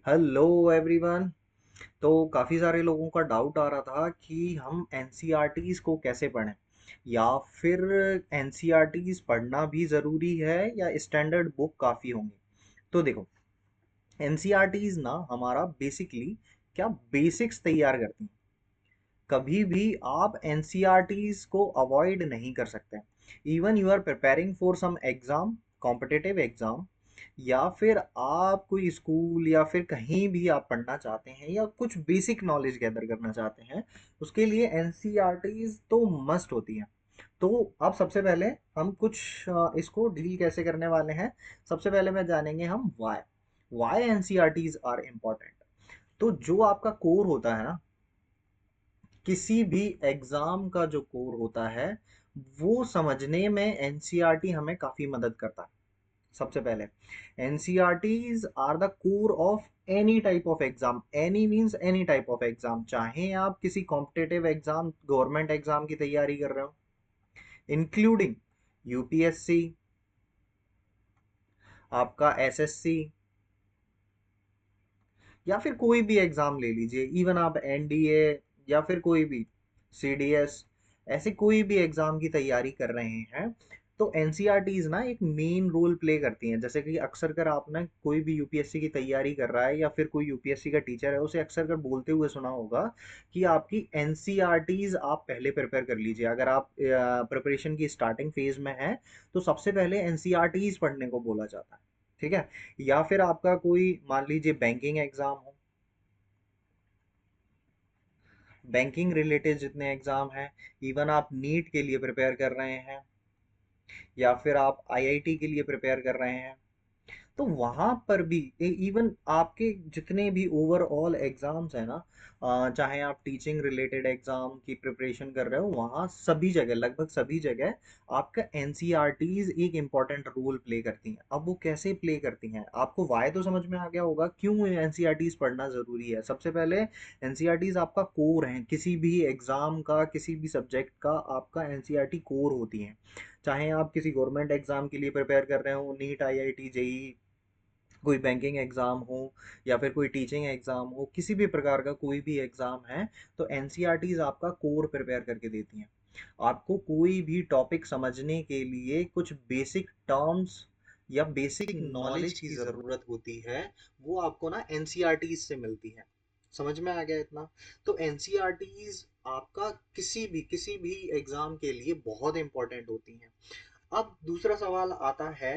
Hello everyone. तो काफ़ी सारे लोगों का डाउट आ रहा था कि हम एनसीईआरटीज़ को कैसे पढ़ें, या फिर एनसीईआरटीज़ पढ़ना भी ज़रूरी है या स्टैंडर्ड बुक काफ़ी होंगी। तो देखो, एनसीईआरटीज़ ना हमारा बेसिकली क्या बेसिक्स तैयार करती हैं। कभी भी आप एनसीईआरटीज़ को अवॉइड नहीं कर सकते। Even you are preparing for some exam, competitive exam, या फिर आप कोई स्कूल या फिर कहीं भी आप पढ़ना चाहते हैं या कुछ बेसिक नॉलेज गैदर करना चाहते हैं, उसके लिए एनसीईआरटीज़ तो मस्ट होती हैं। तो अब सबसे पहले हम कुछ इसको डील कैसे करने वाले हैं। सबसे पहले में जानेंगे हम वाई एनसीईआरटीज़ आर इम्पोर्टेंट। तो जो आपका कोर होता है ना, किसी भी एग्जाम का जो कोर होता है, वो समझने में एनसीईआरटी हमें काफी मदद करता है। सबसे पहले, NCERTs are the core of any type of exam. Any means any type of exam, चाहे आप किसी कॉम्पिटिटिव एग्जाम, गवर्नमेंट एग्जाम की तैयारी कर रहे हो, इंक्लूडिंग यूपीएससी, आपका एसएससी, या फिर कोई भी एग्जाम ले लीजिए, इवन आप एनडीए या फिर कोई भी सीडीएस, ऐसे कोई भी एग्जाम की तैयारी कर रहे हैं, तो एनसीईआरटीज ना एक मेन रोल प्ले करती हैं। जैसे कि अक्सर कर आपने कोई भी यूपीएससी की तैयारी कर रहा है या फिर कोई यूपीएससी का टीचर है, उसे अक्सर कर बोलते हुए सुना होगा कि आपकी एनसीईआरटीज आप पहले प्रिपेयर कर लीजिए। अगर आप प्रिपरेशन की स्टार्टिंग फेज में हैं, तो सबसे पहले एनसीईआरटीज पढ़ने को बोला जाता है। ठीक है। या फिर आपका कोई मान लीजिए बैंकिंग एग्जाम हो, बैंकिंग रिलेटेड जितने एग्जाम हैं, इवन आप नीट के लिए प्रिपेयर कर रहे हैं या फिर आप आईआईटी के लिए प्रिपेयर कर रहे हैं, तो वहां पर भी इवन आपके जितने भी ओवरऑल एग्जाम्स हैं ना, चाहे आप टीचिंग रिलेटेड एग्जाम की प्रिपरेशन कर रहे हो, वहाँ सभी जगह, लगभग सभी जगह आपका एनसीईआरटीज एक इम्पॉर्टेंट रोल प्ले करती हैं। अब वो कैसे प्ले करती हैं, आपको वाई तो समझ में आ गया होगा क्यों एनसीईआरटीज पढ़ना ज़रूरी है। सबसे पहले, एनसीईआरटीज आपका कोर है, किसी भी एग्जाम का, किसी भी सब्जेक्ट का आपका एनसीईआरटी कोर होती है। चाहे आप किसी गवर्नमेंट एग्जाम के लिए प्रिपेयर कर रहे हो, नीट, आईआईटी, जेई, कोई बैंकिंग एग्जाम हो, या फिर कोई टीचिंग एग्जाम हो, किसी भी प्रकार का कोई भी एग्जाम है, तो एनसीईआरटीज आपका कोर प्रिपेयर करके देती हैं। आपको कोई भी टॉपिक समझने के लिए कुछ बेसिक टर्म्स या बेसिक नॉलेज की जरूरत होती है, वो आपको ना एनसीईआरटीज से मिलती है। समझ में आ गया इतना? तो एनसीईआरटीज आपका किसी भी एग्जाम के लिए बहुत इंपॉर्टेंट होती हैं। अब दूसरा सवाल आता है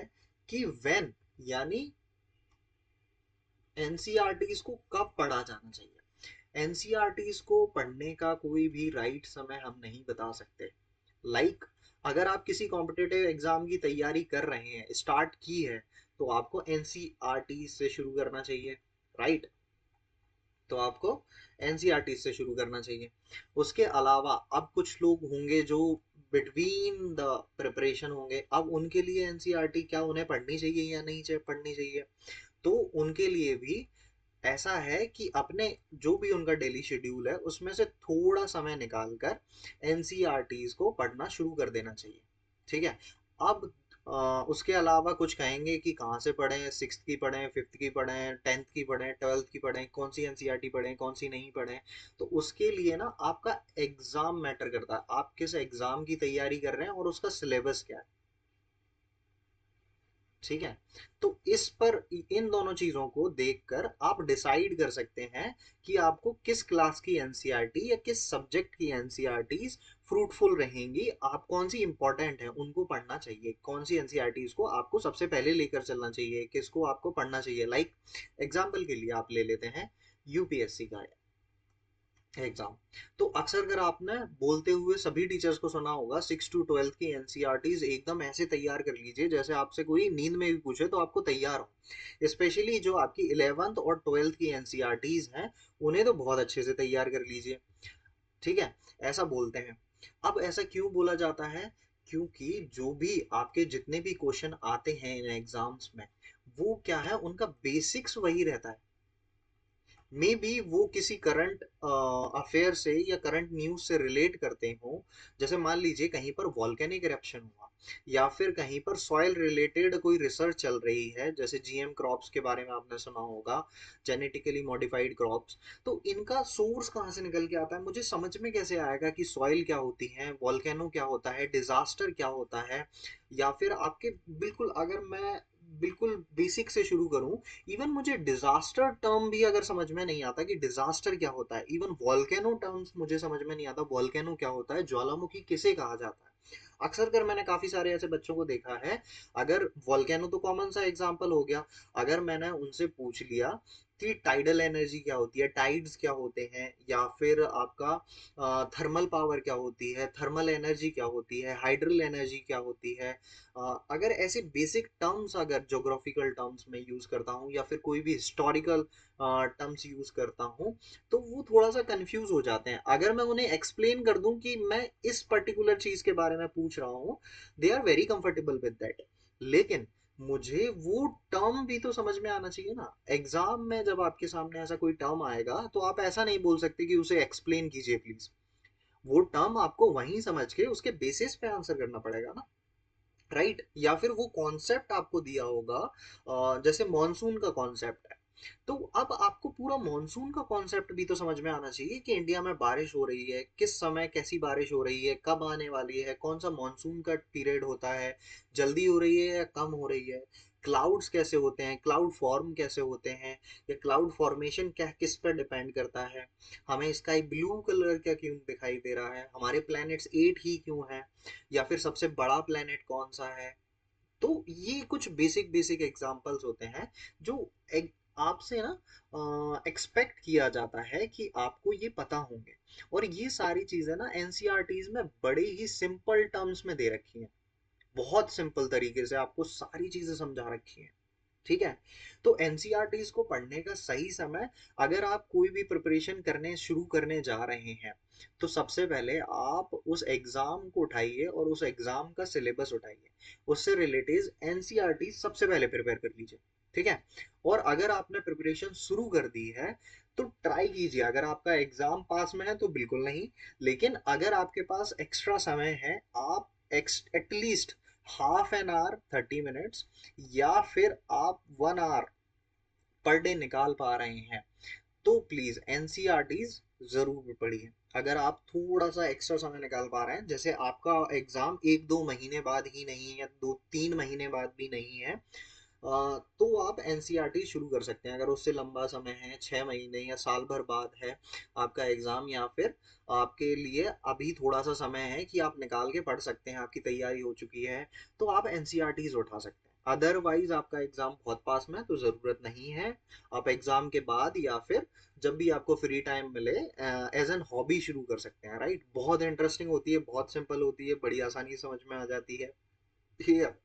कि व्हेन, यानी एनसीईआरटीज को कब पढ़ा जाना चाहिए। एनसीईआरटीज को पढ़ने का कोई भी राइट समय हम नहीं बता सकते। अगर आप किसी कॉम्पिटिटिव एग्जाम की तैयारी कर रहे हैं, स्टार्ट की है, तो आपको एनसीईआरटी से शुरू करना चाहिए। राइट। तो आपको एनसीईआरटी से शुरू करना चाहिए। उसके अलावा अब कुछ लोग होंगे जो बिटवीन द प्रिपरेशन होंगे, अब उनके लिए एनसीईआरटी क्या उन्हें पढ़नी चाहिए या नहीं पढ़नी चाहिए। तो उनके लिए भी ऐसा है कि अपने जो भी उनका डेली शेड्यूल है, उसमें से थोड़ा समय निकाल कर एनसीईआरटीज को पढ़ना शुरू कर देना चाहिए। ठीक है। अब उसके अलावा कुछ कहेंगे कि कहाँ से पढ़ें, सिक्स की पढ़ें, फिफ्थ की पढ़ें, टेंथ की पढ़ें, ट्वेल्थ की पढ़ें, कौन सी एनसीईआरटी पढ़ें, कौन सी नहीं पढ़ें। तो उसके लिए ना आपका एग्जाम मैटर करता है, आप किस एग्जाम की तैयारी कर रहे हैं और उसका सिलेबस क्या है। ठीक है। तो इस पर, इन दोनों चीजों को देखकर आप डिसाइड कर सकते हैं कि आपको किस क्लास की एनसीईआरटी या किस सब्जेक्ट की एनसीईआरटीज फ्रूटफुल रहेंगी, आप कौन सी इंपॉर्टेंट है उनको पढ़ना चाहिए, कौन सी एनसीईआरटीज को आपको सबसे पहले लेकर चलना चाहिए, किसको आपको पढ़ना चाहिए। एग्जाम्पल के लिए आप ले लेते हैं यूपीएससी का एग्जाम। तो अक्सर अगर आपने बोलते हुए सभी टीचर्स को सुना होगा, 6 to 12 की एनसीईआरटीज एकदम ऐसे तैयार कर लीजिए जैसे आपसे कोई नींद में भी पूछे तो आपको तैयार हो। स्पेशली जो आपकी 11th और 12th की एनसीईआरटीज हैं, उन्हें तो बहुत अच्छे से तैयार कर लीजिए। ठीक है। ऐसा बोलते हैं। अब ऐसा क्यों बोला जाता है? क्योंकि जो भी आपके जितने भी क्वेश्चन आते हैं इन एग्जाम्स में, वो क्या है, उनका बेसिक्स वही रहता है। मे बी वो किसी करंट अफेयर से या करंट न्यूज से रिलेट करते हो। जैसे मान लीजिए कहीं पर वॉल्केनिक इरप्शन हुआ, या फिर कहीं पर सॉइल रिलेटेड कोई रिसर्च चल रही है, जैसे जीएम क्रॉप्स के बारे में आपने सुना होगा, जेनेटिकली मॉडिफाइड क्रॉप्स, तो इनका सोर्स कहाँ से निकल के आता है, मुझे समझ में कैसे आएगा कि सॉइल क्या होती है, वॉल्केनो क्या होता है, डिजास्टर क्या होता है, या फिर आपके बिल्कुल, अगर मैं बिल्कुल बेसिक से शुरू करूं, इवन मुझे डिजास्टर टर्म भी अगर समझ में नहीं आता कि डिजास्टर क्या होता है, इवन वॉल्केनो टर्म्स मुझे समझ में नहीं आता, वॉल्केनो क्या होता है, ज्वालामुखी किसे कहा जाता है। अक्सर कर मैंने काफी सारे ऐसे बच्चों को देखा है, अगर वॉल्केनो तो कॉमन सा एग्जांपल हो गया, अगर मैंने उनसे पूछ लिया कि टाइडल एनर्जी क्या होती है, टाइड्स क्या होते हैं, या फिर आपका थर्मल पावर क्या होती है, थर्मल एनर्जी क्या होती है, हाइड्रल एनर्जी क्या होती है, अगर ऐसे बेसिक टर्म्स अगर ज्योग्राफिकल टर्म्स में यूज करता हूँ, या फिर कोई भी हिस्टोरिकल टर्म्स यूज करता हूँ, तो वो थोड़ा सा कंफ्यूज हो जाते हैं। अगर मैं उन्हें एक्सप्लेन कर दूं कि मैं इस पर्टिकुलर चीज के बारे में पूछ रहा हूँ, they are very comfortable with that. लेकिन मुझे वो टर्म भी तो समझ में आना चाहिए ना। एग्जाम में जब आपके सामने ऐसा कोई टर्म आएगा, तो आप ऐसा नहीं बोल सकते कि उसे एक्सप्लेन कीजिए प्लीज। वो टर्म आपको वहीं समझ के उसके बेसिस पे आंसर करना पड़ेगा ना, राइट। या फिर वो कॉन्सेप्ट आपको दिया होगा, जैसे मॉनसून का कॉन्सेप्ट है, तो अब आपको पूरा मॉनसून का कॉन्सेप्ट भी तो समझ में आना चाहिए कि इंडिया में बारिश हो रही है, किस समय कैसी बारिश हो रही है, कब आने वाली है, कौन सा मॉनसून का पीरियड होता है, जल्दी हो रही है या कम हो रही है, क्लाउड्स कैसे होते हैं, क्लाउड फॉर्म कैसे होते हैं, या क्लाउड फॉर्मेशन क्या किस पर डिपेंड करता है, हमें स्काई ब्लू कलर क्या क्यों दिखाई दे रहा है, हमारे प्लैनेट्स 8 ही क्यों हैं, या फिर सबसे बड़ा प्लेनेट कौन सा है। तो ये कुछ बेसिक बेसिक एग्जांपल्स होते हैं जो आपसे ना एक्सपेक्ट किया जाता है कि आपको ये पता होंगे। और ये सारी चीजें ना एनसीईआरटीज में बड़े ही सिंपल टर्म्स में दे रखी हैं, बहुत सिंपल तरीके से आपको सारी चीजें समझा रखी हैं। ठीक है। तो एनसीईआरटीज को पढ़ने का सही समय, अगर आप कोई भी प्रिपरेशन करने शुरू करने जा रहे हैं, तो सबसे पहले आप उस एग्जाम को उठाइए और उस एग्जाम का सिलेबस उठाइए, उससे रिलेटेड एनसीईआरटी सबसे पहले प्रिपेयर कर लीजिए। ठीक है। और अगर आपने प्रिपरेशन शुरू कर दी है, तो ट्राई कीजिए, अगर आपका एग्जाम पास में है तो बिल्कुल नहीं, लेकिन अगर आपके पास एक्स्ट्रा समय है, आप at least half an hour 30 minutes, या फिर आप 1 आवर पर डे निकाल पा रहे हैं, तो प्लीज एनसीईआरटीज जरूर पढ़िए। अगर आप थोड़ा सा एक्स्ट्रा समय निकाल पा रहे हैं, जैसे आपका एग्जाम 1-2 महीने बाद ही नहीं है, या 2-3 महीने बाद भी नहीं है, तो आप एनसीईआरटी शुरू कर सकते हैं। अगर उससे लंबा समय है, 6 महीने या साल भर बाद है आपका एग्जाम, या फिर आपके लिए अभी थोड़ा सा समय है कि आप निकाल के पढ़ सकते हैं, आपकी तैयारी हो चुकी है, तो आप एनसीईआरटीज उठा सकते हैं। अदरवाइज आपका एग्जाम बहुत पास में है तो जरूरत नहीं है। आप एग्जाम के बाद या फिर जब भी आपको फ्री टाइम मिले, एज एन हॉबी शुरू कर सकते हैं, राइट। बहुत इंटरेस्टिंग होती है, बहुत सिंपल होती है, बड़ी आसानी से समझ में आ जाती है। ठीक है।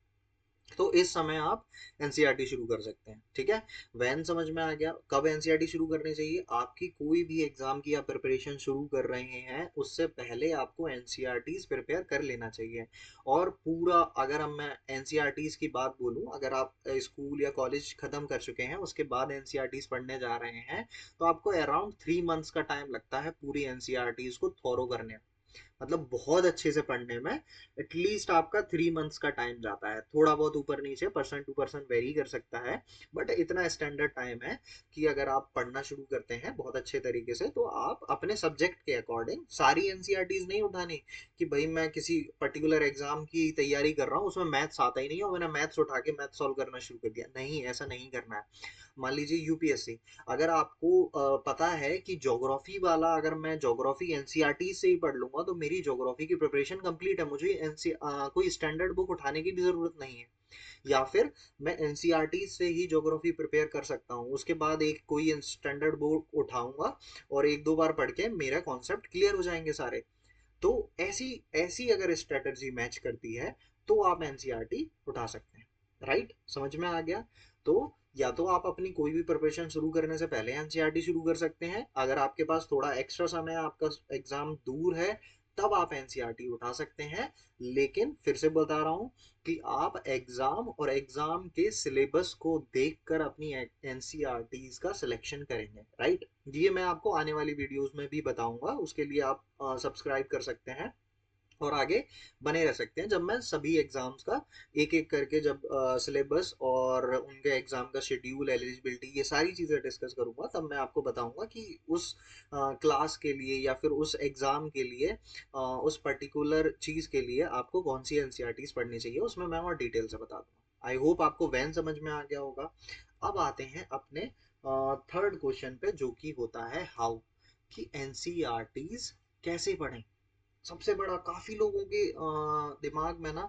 तो इस समय आप एनसीईआरटी शुरू कर सकते हैं। ठीक है। वैन समझ में आ गया कब एनसीईआरटी शुरू करनी चाहिए। आपकी कोई भी एग्जाम की आप प्रिपरेशन शुरू कर रहे हैं, उससे पहले आपको एनसीईआरटी प्रिपेयर कर लेना चाहिए। और पूरा, अगर हम मैं एनसीईआरटी की बात बोलूं, अगर आप स्कूल या कॉलेज खत्म कर चुके हैं, उसके बाद एनसीईआरटी पढ़ने जा रहे हैं, तो आपको अराउंड 3 मंथ्स का टाइम लगता है पूरी एनसीईआरटी को थॉरो करने में, मतलब बहुत अच्छे से पढ़ने में। एटलीस्ट आपका 3 मंथ्स का टाइम जाता है, थोड़ा बहुत ऊपर नीचे परसेंट टू परसेंट वेरी कर सकता है, बट इतना स्टैंडर्ड टाइम है कि अगर आप पढ़ना शुरू करते हैं बहुत अच्छे तरीके से, तो आप अपने सब्जेक्ट के अकॉर्डिंग, सारी एनसीईआरटीज नहीं उठानी कि भाई मैं किसी पर्टिकुलर एग्जाम की तैयारी कर रहा हूँ, उसमें मैथ्स आता ही नहीं है और मैंने मैथ्स उठा के मैथ सॉल्व करना शुरू कर दिया, नहीं, ऐसा नहीं करना है। मान लीजिए यूपीएससी, अगर आपको पता है कि ज्योग्राफी वाला, अगर मैं ज्योग्राफी एनसीईआरटी से ही पढ़ लूंगा तो मेरी ज्योग्राफी की प्रिपरेशन कंप्लीट है, मुझे कोई स्टैंडर्ड बुक उठाने की भी जरूरत नहीं है, या फिर मैं एनसीईआरटी से ही ज्योग्राफी प्रिपेयर कर सकता हूँ, उसके बाद एक कोई स्टैंडर्ड बुक उठाऊंगा और 1-2 बार पढ़ के मेरा कॉन्सेप्ट क्लियर हो जाएंगे सारे। तो ऐसी ऐसी अगर स्ट्रेटजी मैच करती है, तो आप एनसीईआरटी उठा सकते हैं, राइट। समझ में आ गया। तो या तो आप अपनी कोई भी प्रिपरेशन शुरू करने से पहले एनसीईआरटी शुरू कर सकते हैं, अगर आपके पास थोड़ा एक्स्ट्रा समय, आपका एग्जाम दूर है, तब आप एनसीईआरटी उठा सकते हैं। लेकिन फिर से बता रहा हूँ कि आप एग्जाम और एग्जाम के सिलेबस को देखकर अपनी एनसीईआरटीज का सिलेक्शन करेंगे, राइट। ये मैं आपको आने वाली वीडियोस में भी बताऊंगा, उसके लिए आप सब्सक्राइब कर सकते हैं। और आगे बने रह सकते हैं। जब मैं सभी एग्जाम्स का एक एक करके जब सिलेबस और उनके एग्जाम का शेड्यूल, एलिजिबिलिटी, ये सारी चीज़ें डिस्कस करूंगा, तब मैं आपको बताऊंगा कि उस क्लास के लिए या फिर उस एग्जाम के लिए उस पर्टिकुलर चीज़ के लिए आपको कौन सी एनसीईआरटीज पढ़नी चाहिए, उसमें मैं और डिटेल से बता दूंगा। आई होप आपको वैन समझ में आ गया होगा। अब आते हैं अपने थर्ड क्वेश्चन पे, जो कि होता है हाउ, कि एनसीईआरटीज कैसे पढ़ें। सबसे बड़ा काफी लोगों के दिमाग में ना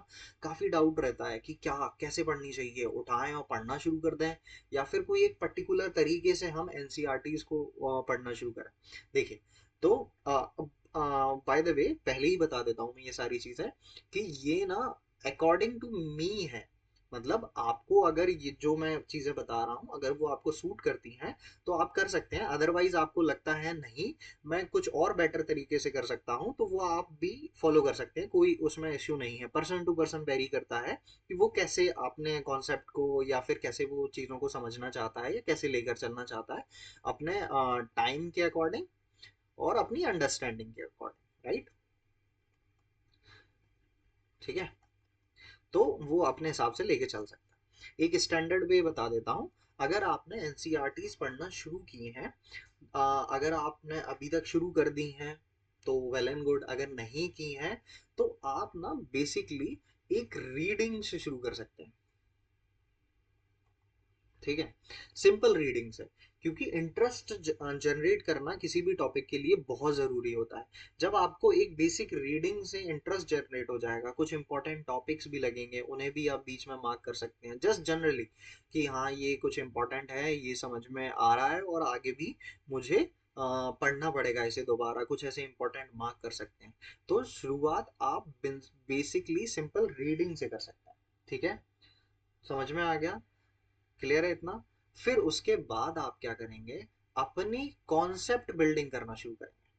काफी डाउट रहता है कि क्या कैसे पढ़नी चाहिए, उठाएं और पढ़ना शुरू कर दें, या फिर कोई एक पर्टिकुलर तरीके से हम एनसीईआरटीज को पढ़ना शुरू करें। देखिए, तो बाय द वे पहले ही बता देता हूँ मैं ये सारी चीजें, कि ये ना अकॉर्डिंग टू मी है। मतलब आपको अगर ये जो मैं चीजें बता रहा हूँ अगर वो आपको सूट करती हैं तो आप कर सकते हैं, अदरवाइज आपको लगता है नहीं मैं कुछ और बेटर तरीके से कर सकता हूँ, तो वो आप भी फॉलो कर सकते हैं, कोई उसमें इश्यू नहीं है। पर्सन टू पर्सन वेरी करता है कि वो कैसे अपने कॉन्सेप्ट को या फिर कैसे वो चीज़ों को समझना चाहता है या कैसे लेकर चलना चाहता है, अपने टाइम के अकॉर्डिंग और अपनी अंडरस्टैंडिंग के अकॉर्डिंग, राइट। ठीक है, तो वो अपने हिसाब से लेके चल सकता है। एक स्टैंडर्ड वे बता देता हूँ। अगर आपने एनसीईआरटीज पढ़ना शुरू किए हैं, अगर आपने अभी तक शुरू कर दी हैं तो वेल एंड गुड, अगर नहीं की हैं तो आप ना बेसिकली एक रीडिंग से शुरू कर सकते हैं। ठीक है, सिंपल रीडिंग से, क्योंकि इंटरेस्ट जनरेट करना किसी भी टॉपिक के लिए बहुत ज़रूरी होता है। जब आपको एक बेसिक रीडिंग से इंटरेस्ट जनरेट हो जाएगा, कुछ इंपॉर्टेंट टॉपिक्स भी लगेंगे, उन्हें भी आप बीच में मार्क कर सकते हैं जस्ट जनरली, कि हाँ ये कुछ इंपॉर्टेंट है, ये समझ में आ रहा है और आगे भी मुझे पढ़ना पड़ेगा इसे दोबारा, कुछ ऐसे इंपॉर्टेंट मार्क कर सकते हैं। तो शुरुआत आप बेसिकली सिंपल रीडिंग से कर सकते हैं। ठीक है, समझ में आ गया, क्लियर है इतना। फिर उसके बाद आप क्या करेंगे, अपनी कॉन्सेप्ट बिल्डिंग करना शुरू करेंगे।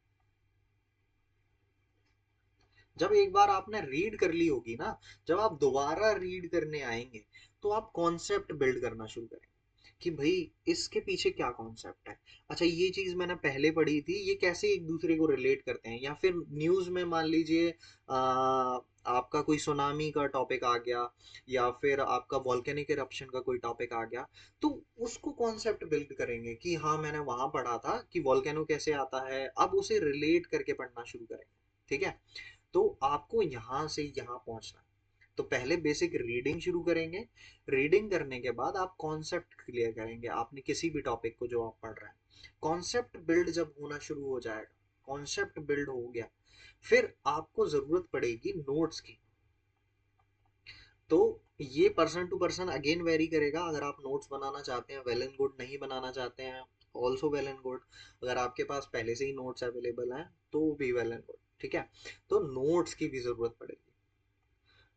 जब एक बार आपने रीड कर ली होगी ना, जब आप दोबारा रीड करने आएंगे तो आप कॉन्सेप्ट बिल्ड करना शुरू करेंगे कि भाई इसके पीछे क्या कॉन्सेप्ट है। अच्छा, ये चीज मैंने पहले पढ़ी थी, ये कैसे एक दूसरे को रिलेट करते हैं। या फिर न्यूज में मान लीजिए आपका कोई सुनामी का टॉपिक आ गया, या फिर आपका वॉल्केनिक इरप्शन का कोई टॉपिक आ गया, तो उसको कॉन्सेप्ट बिल्ड करेंगे कि हाँ मैंने वहां पढ़ा था कि वॉल्केनो कैसे आता है, अब उसे रिलेट करके पढ़ना शुरू करेंगे। ठीक है, तो आपको यहाँ से यहाँ पहुंचना है। तो पहले बेसिक रीडिंग शुरू करेंगे, रीडिंग करने के बाद आप कॉन्सेप्ट क्लियर करेंगे, आपने किसी भी टॉपिक को जो आप पढ़ रहे हैं। कॉन्सेप्ट बिल्ड जब होना शुरू हो जाएगा, कॉन्सेप्ट बिल्ड हो गया, फिर आपको जरूरत पड़ेगी नोट्स की। तो ये person to person again very करेगा। अगर आप नोट्स बनाना चाहते हैं वेल एंड गुड, नहीं बनाना चाहते हैं ऑल्सो वेल एंड गुड। अगर आपके पास पहले से ही नोट्स अवेलेबल हैं तो भी वेल एंड गुड। ठीक है, तो नोट्स की भी जरूरत पड़ेगी।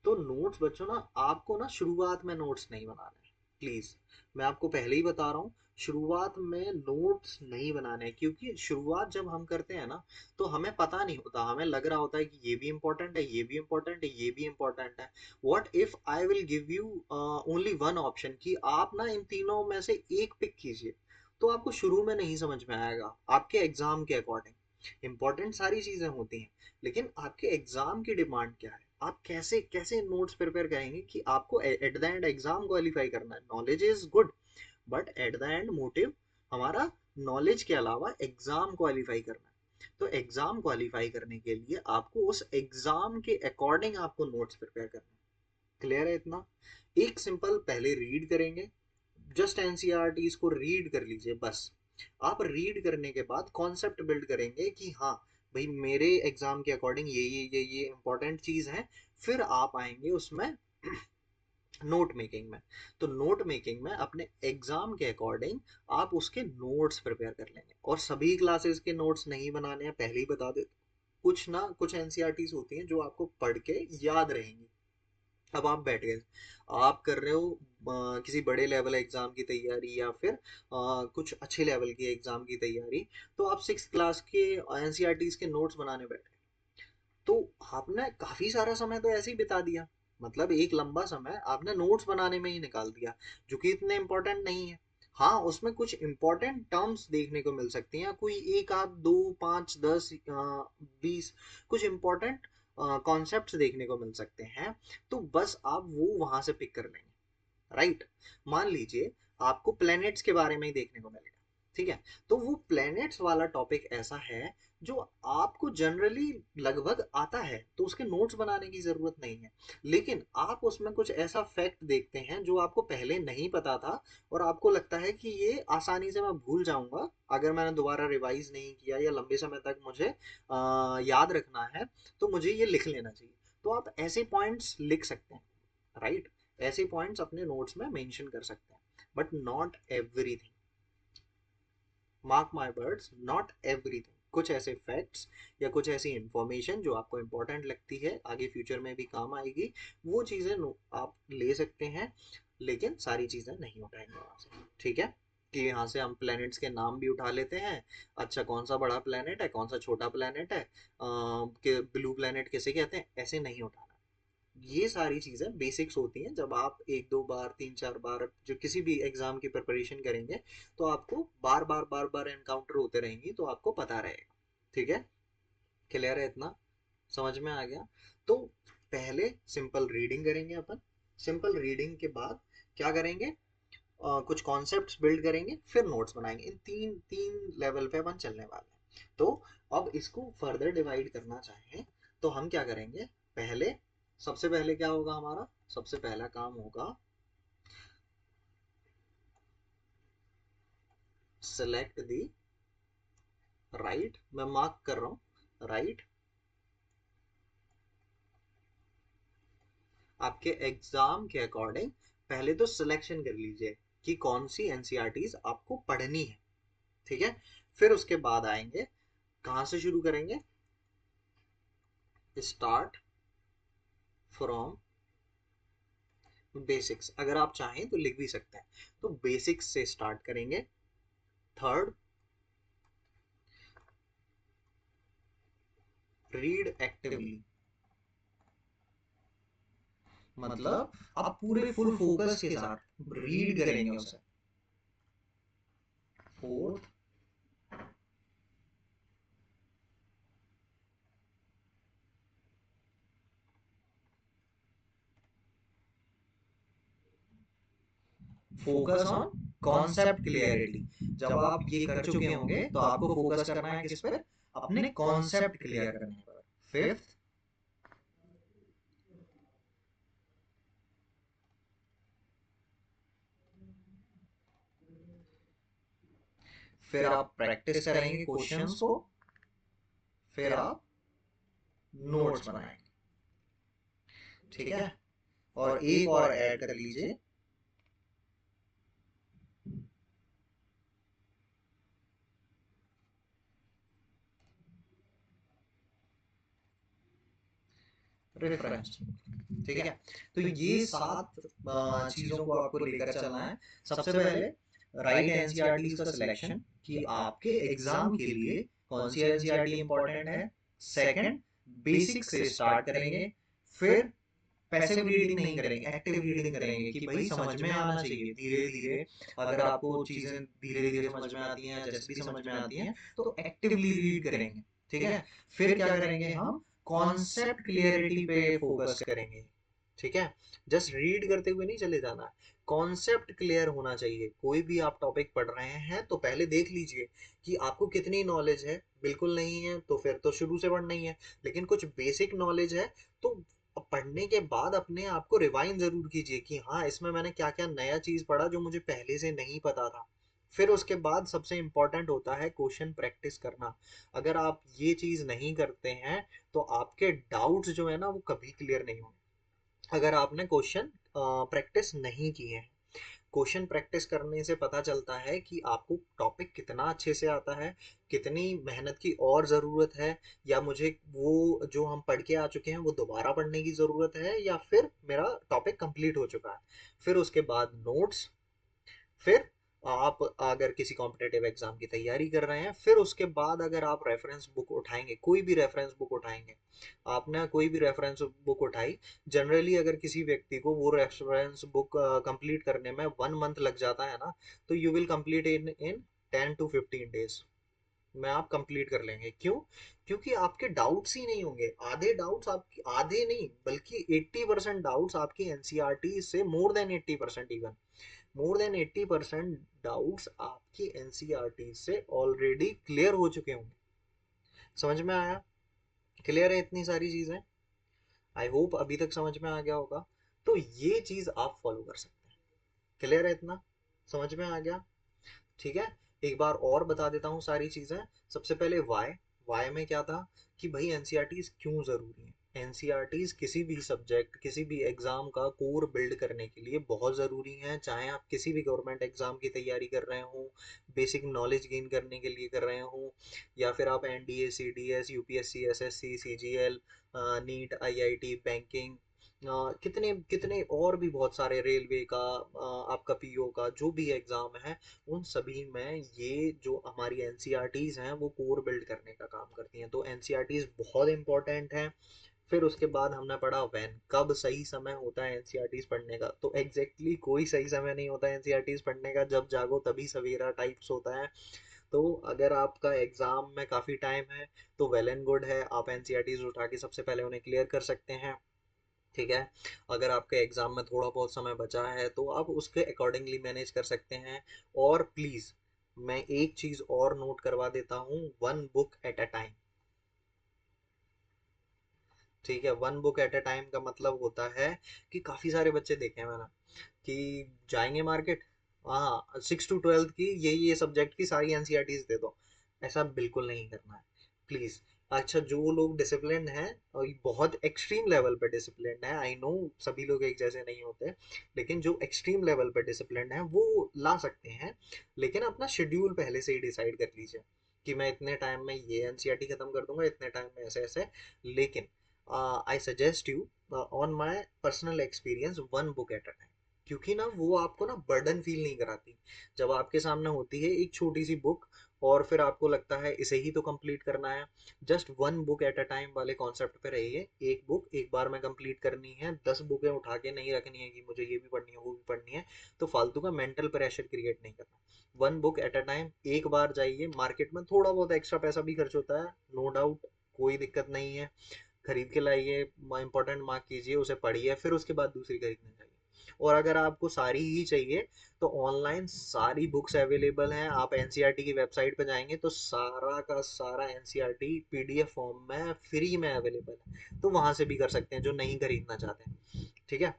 तो नोट्स बच्चों ना, आपको ना शुरुआत में नोट्स नहीं बनाने हैं, प्लीज। मैं आपको पहले ही बता रहा हूँ, शुरुआत में नोट्स नहीं बनाने हैं, क्योंकि शुरुआत जब हम करते हैं ना तो हमें पता नहीं होता, हमें लग रहा होता है कि ये भी इंपॉर्टेंट है, ये भी इंपॉर्टेंट है, ये भी इंपॉर्टेंट है। What if I will give you only one option, कि आप ना इन तीनों में से एक पिक कीजिए, तो आपको शुरू में नहीं समझ में आएगा। आपके एग्जाम के अकॉर्डिंग इंपॉर्टेंट सारी चीजें होती हैं, लेकिन आपके एग्जाम की डिमांड क्या है, आप कैसे कैसे नोट्स प्रिपेयर करेंगे कि आपको at the end exam qualify करना है। Knowledge is good, but at the end motive हमारा नॉलेज के अलावा एग्जाम क्वालिफाई करना है। तो एग्जाम क्वालिफाई करने के लिए आपको उस एग्जाम के अकॉर्डिंग आपको नोट्स प्रिपेयर करना है। क्लियर है इतना। एक सिंपल पहले रीड करेंगे, जस्ट एनसीईआरटीज को रीड कर लीजिए बस। आप रीड करने के बाद कॉन्सेप्ट बिल्ड करेंगे कि हाँ भाई मेरे एग्जाम के अकॉर्डिंग ये इंपॉर्टेंट चीज है। फिर आप आएंगे उसमें नोट मेकिंग में। तो नोट मेकिंग में अपने एग्जाम के अकॉर्डिंग आप उसके नोट्स प्रिपेयर कर लेंगे। और सभी क्लासेस के नोट्स नहीं बनाने हैं, पहले ही बता दे। कुछ ना कुछ एनसीईआरटीज होती हैं जो आपको पढ़ के याद रहेंगी। अब आप बैठ गए, आप कर रहे हो किसी बड़े लेवल एग्जाम की तैयारी, या फिर कुछ अच्छे लेवल की एग्जाम की तैयारी, तो आप सिक्स क्लास के एनसीईआरटीज के नोट्स बनाने बैठे, तो आपने काफी सारा समय तो ऐसे ही बिता दिया। मतलब एक लंबा समय आपने नोट्स बनाने में ही निकाल दिया, जो कि इतने इंपॉर्टेंट नहीं है। हाँ, उसमें कुछ इंपॉर्टेंट टर्म्स देखने को मिल सकती हैं, कोई एक आध दो पाँच 10 20 कुछ इंपॉर्टेंट कॉन्सेप्ट्स देखने को मिल सकते हैं, तो बस आप वो वहां से पिक कर लेंगे, राइट। मान लीजिए आपको प्लैनेट्स के बारे में ही देखने को मिलेगा, ठीक है, तो वो प्लैनेट्स वाला टॉपिक ऐसा है जो आपको जनरली लगभग आता है, तो उसके नोट्स बनाने की जरूरत नहीं है। लेकिन आप उसमें कुछ ऐसा फैक्ट देखते हैं जो आपको पहले नहीं पता था, और आपको लगता है कि ये आसानी से मैं भूल जाऊंगा अगर मैंने दोबारा रिवाइज नहीं किया, या लंबे समय तक मुझे याद रखना है, तो मुझे ये लिख लेना चाहिए। तो आप ऐसे पॉइंट्स लिख सकते हैं, राइट। ऐसे पॉइंट्स अपने नोट्स में मेंशन कर सकते हैं, but not everything, mark my words, not everything. कुछ ऐसे फैक्ट्स या कुछ ऐसी इंफॉर्मेशन जो आपको इंपॉर्टेंट लगती है, आगे फ्यूचर में भी काम आएगी, वो चीजें आप ले सकते हैं, लेकिन सारी चीजें नहीं उठाएंगे वहां से, ठीक है। कि यहाँ से हम प्लैनेट्स के नाम भी उठा लेते हैं, अच्छा कौन सा बड़ा प्लैनेट है, कौन सा छोटा प्लैनेट है, कि ब्लू प्लैनेट किसे कहते हैं, ऐसे नहीं उठाना। ये सारी चीजें बेसिक्स होती हैं, जब आप एक दो बार तीन चार बार जो किसी भी एग्जाम की प्रिपरेशन करेंगे, तो आपको बार बार एनकाउंटर होते रहेंगी, तो आपको पता रहेगा, ठीक है। क्लियर है इतना, समझ में आ गया। तो पहले सिंपल रीडिंग करेंगे अपन, सिंपल रीडिंग के बाद क्या करेंगे, कुछ कॉन्सेप्ट्स बिल्ड करेंगे, फिर नोट्स बनाएंगे। इन तीन तीन लेवल पे अपन चलने वाले हैं। तो अब इसको फर्दर डिवाइड करना चाहें तो हम क्या करेंगे, पहले सबसे पहले क्या होगा, हमारा सबसे पहला काम होगा सेलेक्ट दी राइट, मैं मार्क कर रहा हूं राइट, आपके एग्जाम के अकॉर्डिंग पहले तो सिलेक्शन कर लीजिए कि कौन सी एनसीईआरटीज आपको पढ़नी है, ठीक है। फिर उसके बाद आएंगे, कहां से शुरू करेंगे, स्टार्ट फ्रॉम बेसिक्स। अगर आप चाहें तो लिख भी सकते हैं, तो बेसिक्स से स्टार्ट करेंगे। थर्ड, रीड एक्टिवली, मतलब आप पूरे फुल फोकस के साथ रीड करेंगे उसे। Fourth, focus on concept clarity. जब आप ये कर चुके होंगे तो आपको फोकस करना है किस पर, अपने कॉन्सेप्ट क्लियर करने पर। फिफ्थ, फिर आप प्रैक्टिस करेंगे क्वेश्चंस को, फिर आप नोट्स बनाएंगे, ठीक है। और एक और ऐड कर लीजिए, रेफरेंस, ठीक है। तो ये सात चीजों को आपको लेकर चलना है। सबसे पहले राइट एनसीईआरटी का सिलेक्शन, कि आपके एग्जाम के लिए कौन सी एनसीईआरटी इंपॉर्टेंट है। सेकंड, बेसिक से स्टार्ट करेंगे, फिर पैसिव रीडिंग नहीं करेंगे, एक्टिव रीडिंग करेंगे कि भाई समझ में आना चाहिए धीरे धीरे। अगर आपको चीजें धीरे धीरे समझ में आती हैं, जैसे भी समझ में आती हैं, तो एक्टिवली रीड करेंगे, ठीक है। फिर क्या करेंगे, हम कॉन्सेप्ट क्लियरिटी पे फोकस करेंगे, ठीक है। जस्ट रीड करते हुए नहीं चले जाना, कॉन्सेप्ट क्लियर होना चाहिए। कोई भी आप टॉपिक पढ़ रहे हैं तो पहले देख लीजिए कि आपको कितनी नॉलेज है, बिल्कुल नहीं है तो फिर तो शुरू से पढ़ना ही है। लेकिन कुछ बेसिक नॉलेज है तो पढ़ने के बाद अपने आप को रिवाइंड जरूर कीजिए कि हाँ इसमें मैंने क्या क्या नया चीज पढ़ा जो मुझे पहले से नहीं पता था। फिर उसके बाद सबसे इंपॉर्टेंट होता है क्वेश्चन प्रैक्टिस करना। अगर आप ये चीज नहीं करते हैं तो आपके डाउट्स जो है ना वो कभी क्लियर नहीं होंगे, अगर आपने क्वेश्चन प्रैक्टिस नहीं किए हैं। क्वेश्चन प्रैक्टिस करने से पता चलता है कि आपको टॉपिक कितना अच्छे से आता है, कितनी मेहनत की और ज़रूरत है, या मुझे वो जो हम पढ़ के आ चुके हैं वो दोबारा पढ़ने की ज़रूरत है, या फिर मेरा टॉपिक कंप्लीट हो चुका है। फिर उसके बाद नोट्स, फिर आप अगर किसी कॉम्पिटेटिव एग्जाम की तैयारी कर रहे हैं, फिर उसके बाद अगर आप रेफरेंस बुक उठाएंगे, कोई भी रेफरेंस बुक उठाएंगे, आपने कोई भी रेफरेंस बुक उठाई, जनरली अगर किसी व्यक्ति को वो रेफरेंस बुक कंप्लीट करने में 1 मंथ लग जाता है ना, तो you will complete in in 10 to 15 days, में आप कंप्लीट कर लेंगे। क्यों? क्योंकि आपके डाउट्स ही नहीं होंगे, आधे डाउट्स आपकी, आधे नहीं बल्कि 80% डाउट्स आपकी एनसीईआरटी से, more than 80%, even more than 80% doubts आपकी एनसीईआरटी से ऑलरेडी क्लियर हो चुके होंगे। समझ में आया? क्लियर है इतनी सारी चीजें? आई होप अभी तक समझ में आ गया होगा। तो ये चीज आप फॉलो कर सकते हैं। क्लियर है इतना? समझ में आ गया? ठीक है। एक बार और बता देता हूँ सारी चीजें। सबसे पहले वाई। वाई में क्या था कि भाई एनसीईआरटीज क्यों जरूरी है। एनसीईआरटीज किसी भी सब्जेक्ट, किसी भी एग्जाम का कोर बिल्ड करने के लिए बहुत जरूरी है। चाहे आप किसी भी गवर्नमेंट एग्जाम की तैयारी कर रहे हो, बेसिक नॉलेज गेन करने के लिए कर रहे हो, या फिर आप NDA, CDS, UPSC, SSC, CGL, NEET, IIT, banking, कितने कितने और भी बहुत सारे, रेलवे का, आपका पीओ का जो भी एग्जाम है, उन सभी में ये जो हमारी एनसीईआरटीज हैं वो कोर बिल्ड करने का काम करती हैं। तो एनसीईआरटीज बहुत इंपॉर्टेंट है। फिर उसके बाद हमने पढ़ा व्हेन, कब सही समय होता है एनसीईआरटीज पढ़ने का। तो एग्जैक्टली exactly कोई सही समय नहीं होता है एनसीईआरटीज पढ़ने का, जब जागो तभी सवेरा टाइप्स होता है। तो अगर आपका एग्जाम में काफी टाइम है तो वेल एंड गुड है, आप एनसीईआरटीज उठा के सबसे पहले उन्हें क्लियर कर सकते हैं। ठीक है। अगर आपके एग्जाम में थोड़ा बहुत समय बचा है तो आप उसके अकॉर्डिंगली मैनेज कर सकते हैं। और प्लीज, मैं एक चीज और नोट करवा देता हूँ, one book at a time. ठीक है। One book at a time का मतलब होता है कि काफी सारे बच्चे देखे हैं मैंने कि जाएंगे मार्केट, हाँ 6 to 12 की ये सब्जेक्ट की सारी एनसीईआरटीज दे दो। ऐसा बिल्कुल नहीं करना है, प्लीज। अच्छा, जो लोग डिसिप्लिन हैं और बहुत एक्सट्रीम लेवल पे डिसिप्लिन है, आई नो सभी लोग एक जैसे नहीं होते, लेकिन जो एक्सट्रीम लेवल पे डिसिप्लिन है वो ला सकते हैं। लेकिन अपना शेड्यूल पहले से ही डिसाइड कर लीजिए कि मैं इतने टाइम में ये एनसीईआरटी खत्म कर दूंगा, इतने टाइम में ऐसे ऐसे। लेकिन I suggest you, on my personal experience, one book at a time. क्योंकि ना वो आपको ना बर्डन फील नहीं कराती। जब आपके सामने होती है एक छोटी सी बुक और फिर आपको लगता है इसे ही तो कंप्लीट करना है, just one book at a time वाले कॉन्सेप्ट पे रहिए। एक बुक एक बार में कंप्लीट करनी है, 10 बुकें उठा के नहीं रखनी है कि मुझे ये भी पढ़नी है वो भी पढ़नी है। तो फालतू का मेंटल प्रेशर क्रिएट नहीं करना। One book at a time, एक बार जाइए मार्केट में, थोड़ा बहुत एक्स्ट्रा पैसा भी खर्च होता है, नो डाउट, कोई दिक्कत नहीं है। खरीद के लाइए, इंपॉर्टेंट मार्क कीजिए, उसे पढ़िए, फिर उसके बाद दूसरी खरीदने जाइए। और अगर आपको सारी ही चाहिए तो ऑनलाइन सारी बुक्स अवेलेबल हैं। आप एनसीईआरटी की वेबसाइट पर जाएंगे तो सारा का सारा एनसीईआरटी पीडीएफ फॉर्म में फ्री में अवेलेबल है, तो वहां से भी कर सकते हैं जो नहीं खरीदना चाहते। ठीक है।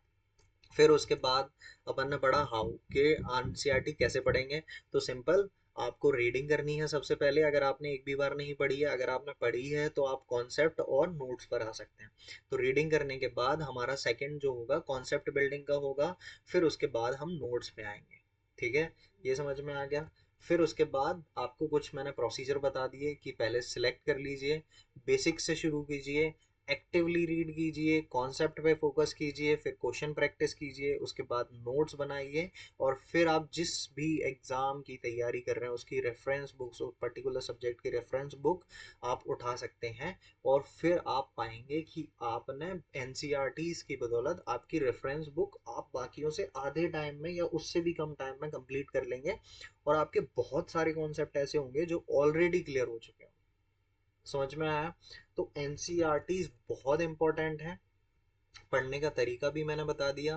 फिर उसके बाद अपन ने पढ़ा हाउ के एनसीईआरटी कैसे पढ़ेंगे। तो सिंपल, आपको रीडिंग करनी है सबसे पहले। अगर आपने एक भी बार नहीं पढ़ी है, अगर आपने पढ़ी है तो आप कॉन्सेप्ट और नोट्स पर आ सकते हैं। तो रीडिंग करने के बाद हमारा सेकंड जो होगा कॉन्सेप्ट बिल्डिंग का होगा। फिर उसके बाद हम नोट्स पे आएंगे। ठीक है। ये समझ में आ गया। फिर उसके बाद आपको कुछ मैंने प्रोसीजर बता दिए कि पहले सिलेक्ट कर लीजिए, बेसिक से शुरू कीजिए, एक्टिवली रीड कीजिए, कॉन्सेप्ट पे फोकस कीजिए, फिर क्वेश्चन प्रैक्टिस कीजिए, उसके बाद नोट्स बनाइए। और फिर आप जिस भी एग्जाम की तैयारी कर रहे हैं उसकी रेफरेंस बुक्स, उस पर्टिकुलर सब्जेक्ट की रेफरेंस बुक आप उठा सकते हैं। और फिर आप पाएंगे कि आपने एनसीईआरटीज की बदौलत आपकी रेफरेंस बुक आप बाकियों से आधे टाइम में या उससे भी कम टाइम में कंप्लीट कर लेंगे। और आपके बहुत सारे कॉन्सेप्ट ऐसे होंगे जो ऑलरेडी क्लियर हो चुके हैं। समझ में आया? तो एनसीईआरटी बहुत इंपॉर्टेंट है। पढ़ने का तरीका भी मैंने बता दिया।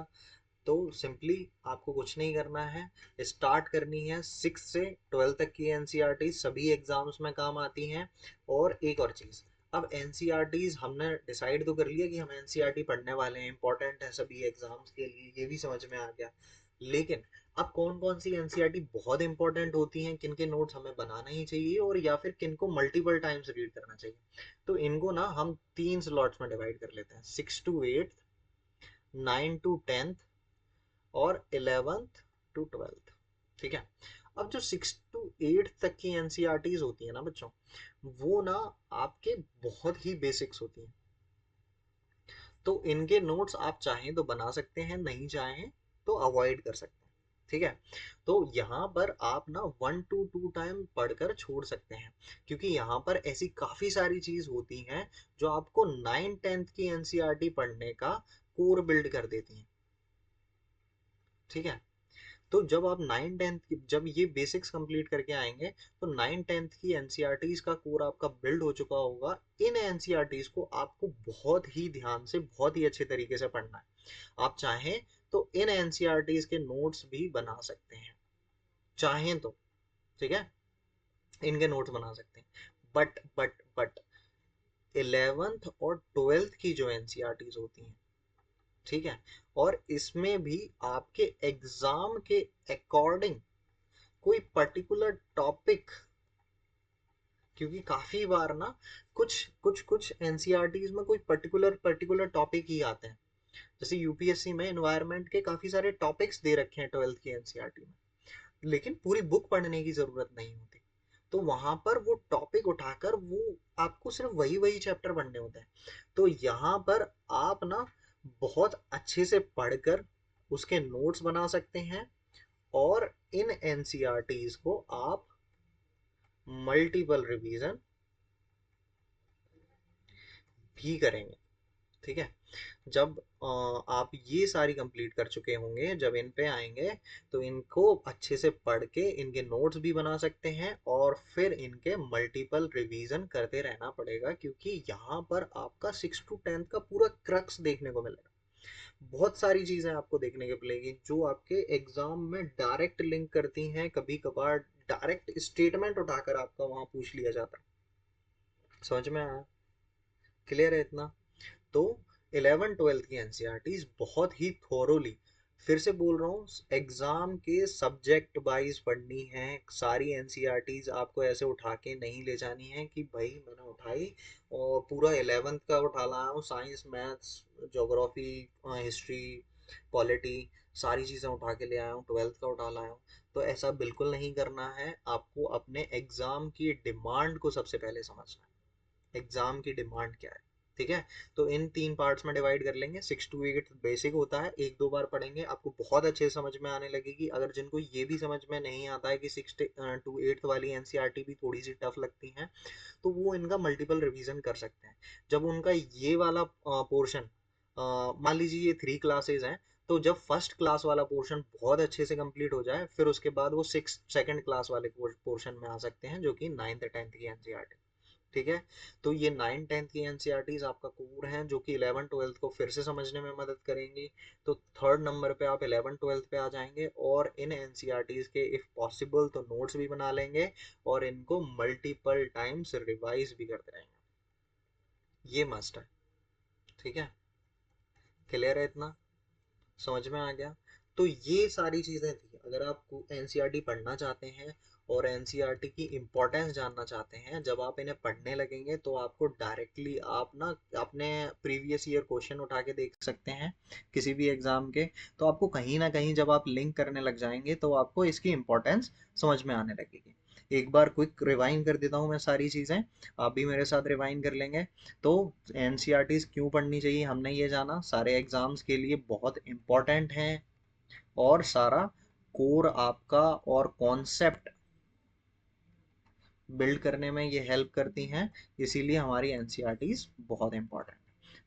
तो सिंपली आपको कुछ नहीं करना है, स्टार्ट करनी है 6 से 12 तक की एनसीईआरटी, सभी एग्जाम्स में काम आती हैं। और एक और चीज, अब एनसीईआरटीज हमने डिसाइड तो कर लिया कि हम एनसीईआरटी पढ़ने वाले हैं, इंपॉर्टेंट है सभी एग्जाम्स के लिए, ये भी समझ में आ गया। लेकिन अब कौन कौन सी एनसीईआरटी बहुत इंपॉर्टेंट होती हैं, किन के नोट्स हमें बनाना ही चाहिए, और या फिर किन को मल्टीपल टाइम्स रीड करना चाहिए, तो इनको ना हम 3 स्लॉट्स में डिवाइड कर लेते हैं, 6 to 8, 9 to 10 और 11th to 12th। ठीक है। अब जो 6 to 8 तक की एनसीईआरटीज होती है ना बच्चों, वो ना आपके बहुत ही बेसिक्स होती हैं। तो इनके नोट्स आप चाहें तो बना सकते हैं, नहीं चाहें तो अवॉइड कर सकते हैं। ठीक है। तो यहाँ पर आप ना 1 to 2 टाइम पढ़कर छोड़ सकते हैं, क्योंकि यहाँ पर ऐसी काफी सारी चीज होती हैं जो आपको 9th 10th की एनसीईआरटी पढ़ने का कोर बिल्ड कर देती हैं। ठीक है। तो जब आप 9-10 की जब ये बेसिक्स कंप्लीट करके आएंगे तो 9-10 की एनसीईआरटीज का कोर आपका बिल्ड हो चुका होगा। इन एनसीईआरटीज को आपको बहुत ही ध्यान से बहुत ही अच्छे तरीके से पढ़ना है। आप चाहें तो इन एनसीईआरटीज के नोट्स भी बना सकते हैं, चाहें तो, ठीक है, इनके नोट्स बना सकते हैं। बट 11th और 12th की जो एनसीईआरटीज होती हैं, ठीक है, और इसमें भी आपके एग्जाम के अकॉर्डिंग कोई पर्टिकुलर टॉपिक, क्योंकि काफी बार ना कुछ एनसीईआरटीज में कोई पर्टिकुलर टॉपिक ही आते हैं। जैसे यूपीएससी में एनवायरनमेंट के काफी सारे टॉपिक्स दे रखे हैं 12th की एनसीईआरटी में, लेकिन पूरी बुक पढ़ने की जरूरत नहीं होती। तो वहां पर वो टॉपिक उठाकर वो आपको सिर्फ वही वही चैप्टर पढ़ने होते हैं। तो यहाँ पर आप ना बहुत अच्छे से पढ़कर उसके नोट्स बना सकते हैं, और इन एनसीईआरटीज को आप मल्टीपल रिवीजन भी करेंगे, ठीक है। जब आप ये सारी कंप्लीट कर चुके होंगे, जब इन पे आएंगे तो इनको अच्छे से पढ़ के इनके नोट्स भी बना सकते हैं, और फिर इनके मल्टीपल रिवीजन करते रहना पड़ेगा, क्योंकि यहाँ पर आपका 6 to 10 का पूरा क्रक्स देखने को मिलेगा। बहुत सारी चीजें आपको देखने को मिलेगी जो आपके एग्जाम में डायरेक्ट लिंक करती हैं। कभी कभार डायरेक्ट स्टेटमेंट उठाकर आपका वहां पूछ लिया जाता है। समझ में आया? क्लियर है इतना? तो 11-12 की एनसीईआरटीज बहुत ही थोरोली, फिर से बोल रहा हूँ, एग्जाम के सब्जेक्ट वाइज पढ़नी है। सारी एनसीईआरटीज आपको ऐसे उठा के नहीं ले जानी है कि भाई मैंने उठाई और पूरा 11th का उठा लाया हूँ, science maths geography history polity सारी चीज़ें उठा के ले आया हूँ, 12th का उठा लाया हूँ। तो ऐसा बिल्कुल नहीं करना है। आपको अपने एग्जाम की डिमांड को सबसे पहले समझना है, एग्जाम की डिमांड क्या है, ठीक है। तो इन 3 पार्ट्स में डिवाइड कर लेंगे। 6 to 8 बेसिक होता है, 1-2 बार पढ़ेंगे आपको बहुत अच्छे से समझ में आने लगेगी। अगर जिनको ये भी समझ में नहीं आता है कि 6 to 8 वाली एनसीईआरटी भी थोड़ी सी टफ लगती है, तो वो इनका मल्टीपल रिवीजन कर सकते हैं। जब उनका ये वाला पोर्शन, मान लीजिए ये 3 क्लासेज हैं, तो जब फर्स्ट क्लास वाला पोर्शन बहुत अच्छे से कंप्लीट हो जाए, फिर उसके बाद वो सेकंड क्लास वाले पोर्शन में आ सकते हैं, जो कि 9th-10th की एनसीईआरटी, ठीक है। तो ये 9-10 की एनसीईआरटीज आपका कोर हैं, जो कि 11-12 को फिर से समझने में मदद करेंगी। तो थर्ड नंबर पे आप 11-12 पे आ जाएंगे, और इन एनसीईआरटीज के इफ पॉसिबल तो नोट्स भी बना लेंगे, और इनको मल्टीपल टाइम्स रिवाइज भी करते रहेंगे। ये मस्ट है, ठीक है। क्लियर है इतना? समझ में आ गया? तो ये सारी चीज़ें थी। अगर आप एनसीईआरटी पढ़ना चाहते हैं और एनसीईआरटी की इम्पोर्टेंस जानना चाहते हैं, जब आप इन्हें पढ़ने लगेंगे तो आपको डायरेक्टली आप ना अपने प्रीवियस ईयर क्वेश्चन उठा के देख सकते हैं किसी भी एग्जाम के। तो आपको कहीं ना कहीं जब आप लिंक करने लग जाएंगे तो आपको इसकी इम्पोर्टेंस समझ में आने लगेगी। एक बार क्विक रिवाइंड कर देता हूँ मैं सारी चीज़ें, आप भी मेरे साथ रिवाइंड कर लेंगे। तो एनसीईआरटीज क्यों पढ़नी चाहिए हमने ये जाना, सारे एग्जाम्स के लिए बहुत इम्पोर्टेंट हैं, और सारा कोर आपका और कॉन्सेप्ट बिल्ड करने में ये हेल्प करती हैं। इसीलिए हमारी एनसीईआरटीज बहुत इंपॉर्टेंट है।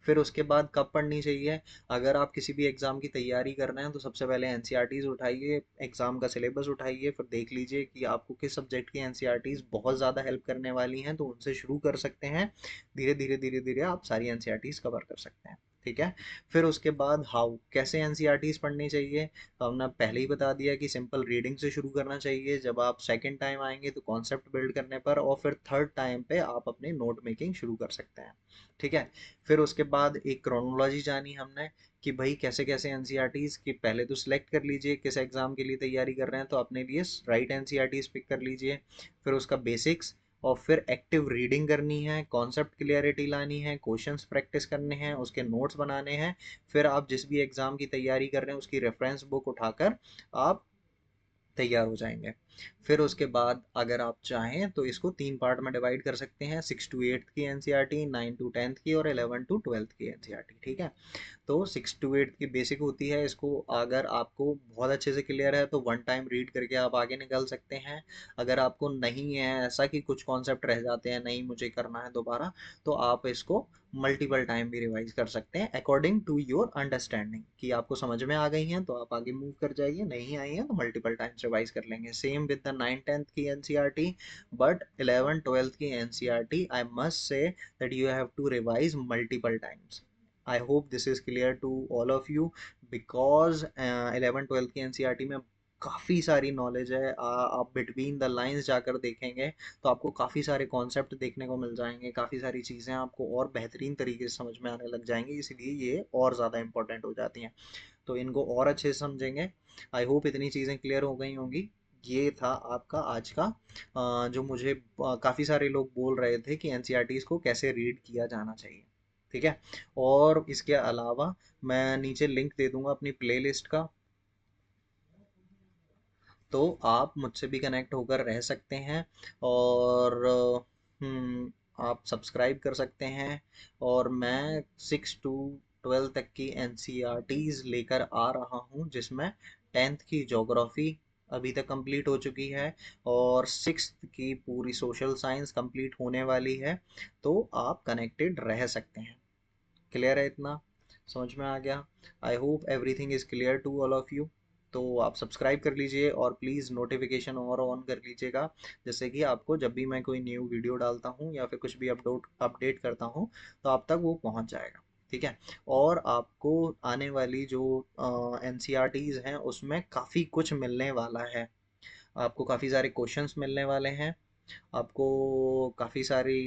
फिर उसके बाद कब पढ़नी चाहिए? अगर आप किसी भी एग्ज़ाम की तैयारी कर रहे हैं तो सबसे पहले एनसीईआरटीज उठाइए, एग्ज़ाम का सिलेबस उठाइए, फिर देख लीजिए कि आपको किस सब्जेक्ट की एनसीईआरटीज बहुत ज़्यादा हेल्प करने वाली हैं, तो उनसे शुरू कर सकते हैं। धीरे धीरे आप सारी एनसीईआरटीज कवर कर सकते हैं, ठीक है। फिर उसके बाद हाउ, कैसे एनसीईआरटीज पढ़नी चाहिए, तो हमने पहले ही बता दिया कि सिंपल रीडिंग से शुरू करना चाहिए। जब आप सेकंड टाइम आएंगे तो कॉन्सेप्ट बिल्ड करने पर, और फिर थर्ड टाइम पे आप अपने नोट मेकिंग शुरू कर सकते हैं, ठीक है। फिर उसके बाद एक क्रोनोलॉजी जानी हमने कि भाई कैसे कैसे एनसीईआरटीज की, पहले तो सिलेक्ट कर लीजिए किस एग्जाम के लिए तैयारी कर रहे हैं, तो अपने लिए राइट एनसीईआरटीज पिक कर लीजिए। फिर उसका बेसिक्स, और फिर एक्टिव रीडिंग करनी है, कॉन्सेप्ट क्लियरिटी लानी है, क्वेश्चंस प्रैक्टिस करने हैं, उसके नोट्स बनाने हैं। फिर आप जिस भी एग्ज़ाम की तैयारी कर रहे हैं उसकी रेफरेंस बुक उठाकर आप तैयार हो जाएंगे। फिर उसके बाद अगर आप चाहें तो इसको 3 पार्ट में डिवाइड कर सकते हैं, 6 टू 8 की एनसीईआरटी, 9 टू 10 की और 11 टू 12 की एनसीईआरटी। ठीक है, तो 6 to 8 की बेसिक होती है। इसको अगर आपको बहुत अच्छे से क्लियर है तो वन टाइम रीड करके आप आगे निकल सकते हैं। अगर आपको नहीं है ऐसा कि कुछ कॉन्सेप्ट रह जाते हैं, नहीं मुझे करना है दोबारा, तो आप इसको मल्टीपल टाइम भी रिवाइज कर सकते हैं अकॉर्डिंग टू योर अंडरस्टैंडिंग, कि आपको समझ में आ गई हैं तो आप आगे मूव कर जाइए, नहीं आई हैं तो मल्टीपल टाइम्स रिवाइज कर लेंगे। Same with the 9th 10th की एनसीईआरटी, बट 11th 12th की NCERT I must say that you have to revise multiple times. I hope this is clear to all of you, because 11 12 की NCERT में काफ़ी सारी knowledge है। आप between the lines जाकर देखेंगे तो आपको काफ़ी सारे कॉन्सेप्ट देखने को मिल जाएंगे, काफ़ी सारी चीज़ें आपको और बेहतरीन तरीके से समझ में आने लग जाएंगी, इसलिए ये और ज़्यादा इंपॉर्टेंट हो जाती हैं। तो इनको और अच्छे से समझेंगे। आई होप इतनी चीज़ें क्लियर हो गई होंगी। ये था आपका आज का जो मुझे काफ़ी सारे लोग बोल रहे थे कि एनसीईआरटीज़ को कैसे रीड किया जाना चाहिए। ठीक है, और इसके अलावा मैं नीचे लिंक दे दूंगा अपनी प्लेलिस्ट का, तो आप मुझसे भी कनेक्ट होकर रह सकते हैं। और आप सब्सक्राइब कर सकते हैं। और मैं 6 to 12 तक की एनसीईआरटीज़ लेकर आ रहा हूँ, जिसमें 10th की ज्योग्राफी अभी तक कंप्लीट हो चुकी है और 6th की पूरी सोशल साइंस कंप्लीट होने वाली है। तो आप कनेक्टेड रह सकते हैं। क्लियर है इतना? समझ में आ गया? I hope everything is clear to all of you. तो आप सब्सक्राइब कर लीजिए और प्लीज़ नोटिफिकेशन और ऑन कर लीजिएगा, जिससे कि आपको जब भी मैं कोई न्यू वीडियो डालता हूँ या फिर कुछ भी अपडेट करता हूँ तो आप तक वो पहुँच जाएगा। ठीक है, और आपको आने वाली जो एन सी आर टीज़ हैं उसमें काफ़ी कुछ मिलने वाला है। आपको काफ़ी सारे क्वेश्चंस मिलने वाले हैं, आपको काफ़ी सारी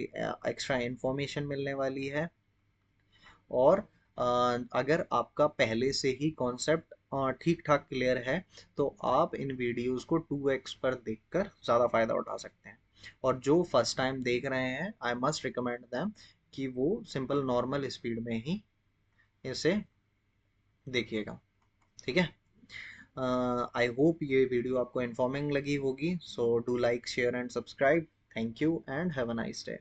एक्स्ट्रा इंफॉर्मेशन मिलने वाली है। और अगर आपका पहले से ही कॉन्सेप्ट ठीक ठाक क्लियर है तो आप इन वीडियोस को 2x पर देखकर ज़्यादा फ़ायदा उठा सकते हैं। और जो फर्स्ट टाइम देख रहे हैं आई मस्ट रिकमेंड देम कि वो सिंपल नॉर्मल स्पीड में ही इसे देखिएगा। ठीक है, आई होप ये वीडियो आपको इन्फॉर्मिंग लगी होगी। So do like share and subscribe. Thank you and have a nice day.